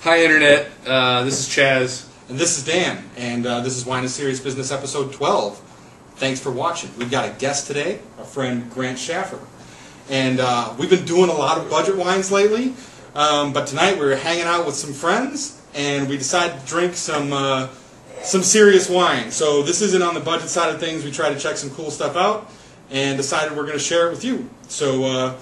Hi Internet, this is Chaz. And this is Dan, and this is Wine is Serious Business episode 12. Thanks for watching. We've got a guest today, our friend Grant Shaffer. And we've been doing a lot of budget wines lately, but tonight we're hanging out with some friends, and we decided to drink some serious wine. So this isn't on the budget side of things. We try to check some cool stuff out, and decided we're going to share it with you. So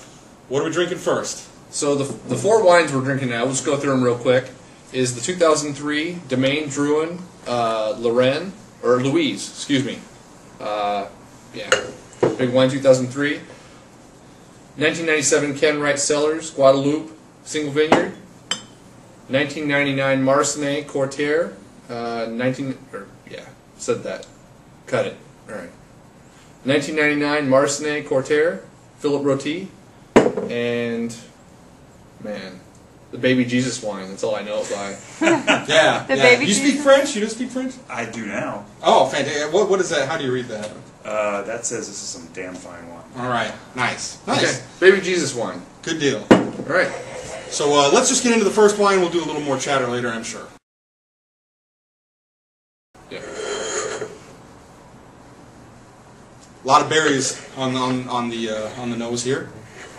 what are we drinking first? So the four wines we're drinking now, we'll just go through them real quick, is the 2003 Domaine Drouhin Louise, excuse me. Big wine 2003. 1997 Ken Wright Guadalupe, single vineyard. 1999 Marsannay Quartiers. Said that. Cut it. All right. 1999 Marsannay Quartiers, Philippe Roty, and man, the Baby Jesus wine. That's all I know it by. You speak French? You do speak French? I do now. Oh, fantastic! What is that? How do you read that? That says this is some damn fine wine. All right, nice. Okay, Baby Jesus wine. Good deal. All right. So let's just get into the first wine. We'll do a little more chatter later, I'm sure. Yeah. A lot of berries on the nose here.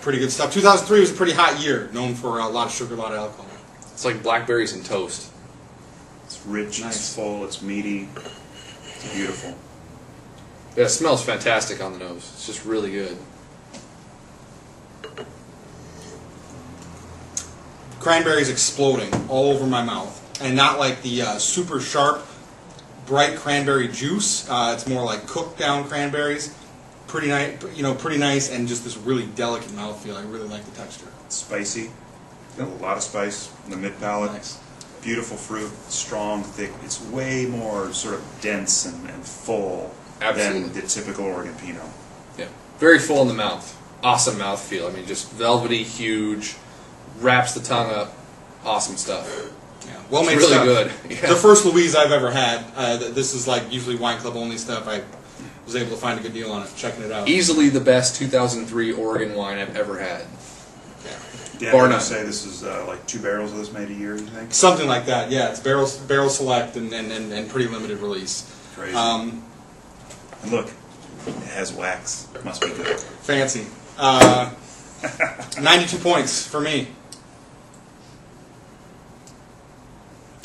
Pretty good stuff. 2003 was a pretty hot year, known for a lot of sugar, a lot of alcohol. It's like blackberries and toast. It's rich, nice. It's full, it's meaty, it's beautiful. Yeah, it smells fantastic on the nose. It's just really good. Cranberries exploding all over my mouth, and not like the super sharp, bright cranberry juice. It's more like cooked down cranberries. Pretty nice, pretty nice, and just this really delicate mouthfeel. I really like the texture. It's spicy, got a lot of spice in the mid palate. Nice. Beautiful fruit, strong, thick. It's way more sort of dense and full Absolutely. than the typical Oregon Pinot. Yeah, very full in the mouth. Awesome mouthfeel. I mean, just velvety, huge, wraps the tongue up. Awesome stuff. Yeah, well made really stuff. Good. Yeah. The first Louise I've ever had. This is like usually wine club only stuff. I was able to find a good deal on it. Checking it out. Easily the best 2003 Oregon wine I've ever had. Yeah, Bar would you none. say this is like 2 barrels of this made a year, you think? Something like that. Yeah, it's barrel select and pretty limited release. Crazy. And look, it has wax. It must be good. Fancy. 92 points for me.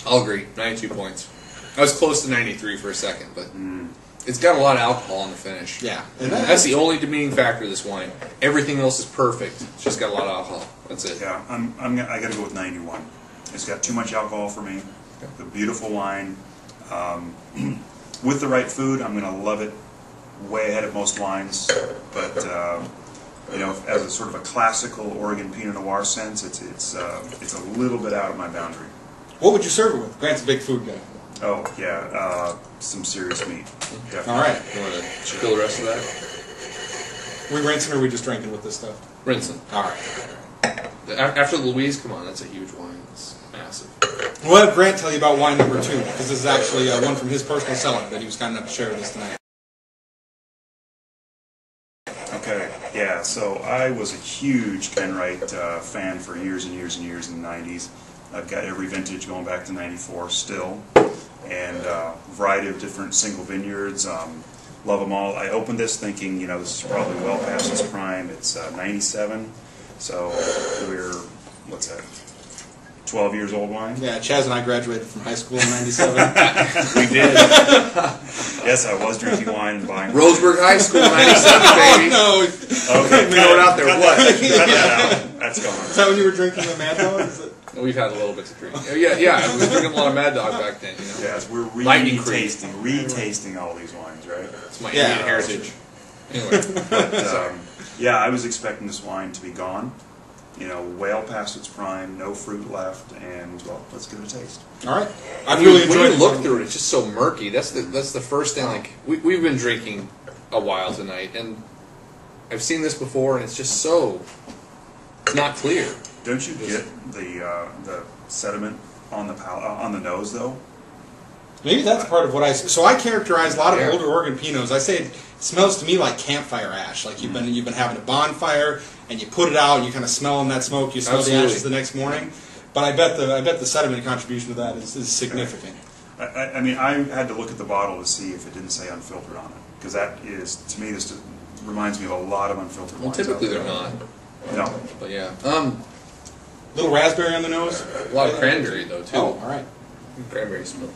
I'll agree. 92 points. I was close to 93 for a second, but it's got a lot of alcohol in the finish. Yeah. That's the only demeaning factor of this wine. Everything else is perfect. It's just got a lot of alcohol. That's it. Yeah, I got to go with 91. It's got too much alcohol for me. The beautiful wine. With the right food, I'm going to love it way ahead of most wines. But as a sort of a classical Oregon Pinot Noir sense, it's a little bit out of my boundary. What would you serve it with? Grant's a big food guy. Oh yeah, some serious meat. Definitely. All right. You want to spill the rest of that? We rinsing or are we just drinking with this stuff? Rinsing. All right. After the Louise, come on, that's a huge wine. It's massive. We'll have Grant tell you about wine number 2, because this is actually one from his personal cellar that he was kind enough to share with us tonight. Okay, yeah, so I was a huge Ken Wright fan for years and years and years in the 90s. I've got every vintage going back to 94 still, and a variety of different single vineyards. Love them all. I opened this thinking, this is probably well past its prime. It's 97, so we're, what's that, 12 years old wine? Yeah, Chaz and I graduated from high school in 97. We did. Yes, I was drinking wine and buying Roseburg High School, 97, baby. Oh, no. Okay, Throw it out there. What? cut that out. That's gone. Is that when you were drinking the Mad Dog? We've had a little bit to drink. Yeah, I was drinking a lot of Mad Dog back then. Yes, we're Lightning Creek. retasting all these wines, right? It's my Indian heritage. Anyway. But, I was expecting this wine to be gone, well past its prime, no fruit left, and, well, let's give it a taste. All right. I've really enjoyed it. When you look through it, it's just so murky. That's the first thing. Like we've been drinking a while tonight, and I've seen this before, and it's just so not clear. Don't you get the sediment on the nose though? Maybe that's part of what I... So I characterize a lot of older Oregon Pinots. I say it smells to me like campfire ash. Like you've been having a bonfire, and you put it out, and you kind of smell in that smoke. You smell the ashes the next morning. But I bet the sediment contribution to that is significant. I mean, I had to look at the bottle to see if it didn't say unfiltered on it, because that is, to me, this reminds me of a lot of unfiltered wines. Well, typically out they're there. not. No. But yeah. Little raspberry on the nose. A lot of cranberry though too. Oh, all right. Cranberry smoke.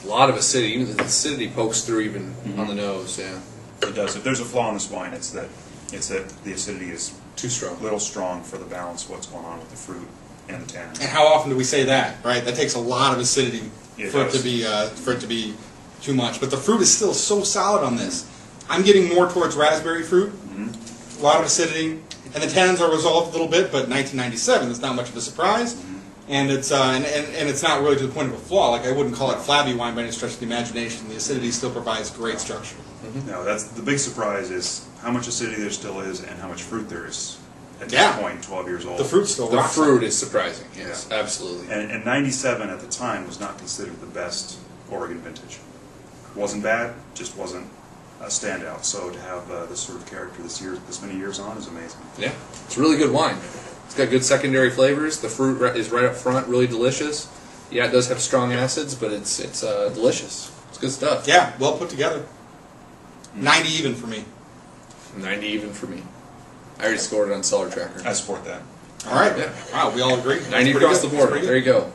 A lot of acidity. Even the acidity pokes through even on the nose. Yeah. It does. If there's a flaw in this wine, it's that the acidity is Too strong. a little strong for the balance of what's going on with the fruit and the tannins. And how often do we say that? Right. That takes a lot of acidity for it to be too much. But the fruit is still so solid on this. I'm getting more towards raspberry fruit. A lot of acidity, and the tannins are resolved a little bit. But 1997 is not much of a surprise. And it's and it's not really to the point of a flaw. Like, I wouldn't call it flabby wine by any stretch of the imagination. The acidity still provides great structure. No, that's the big surprise is how much acidity there still is and how much fruit there is at this Yeah. point, 12 years old. The fruit still The rocks. fruit is surprising. Yes, absolutely. And 97 at the time was not considered the best Oregon vintage. Wasn't bad, just wasn't a standout. So to have this sort of character this many years on is amazing. Yeah, it's a really good wine. It's got good secondary flavors. The fruit is right up front, really delicious. Yeah, it does have strong acids, but it's delicious. It's good stuff. Yeah, well put together. 90 even for me. 90 even for me. I already scored it on Cellar Tracker. I support that. All right. Yeah. Wow, we all agree. 90 across the board. There you go.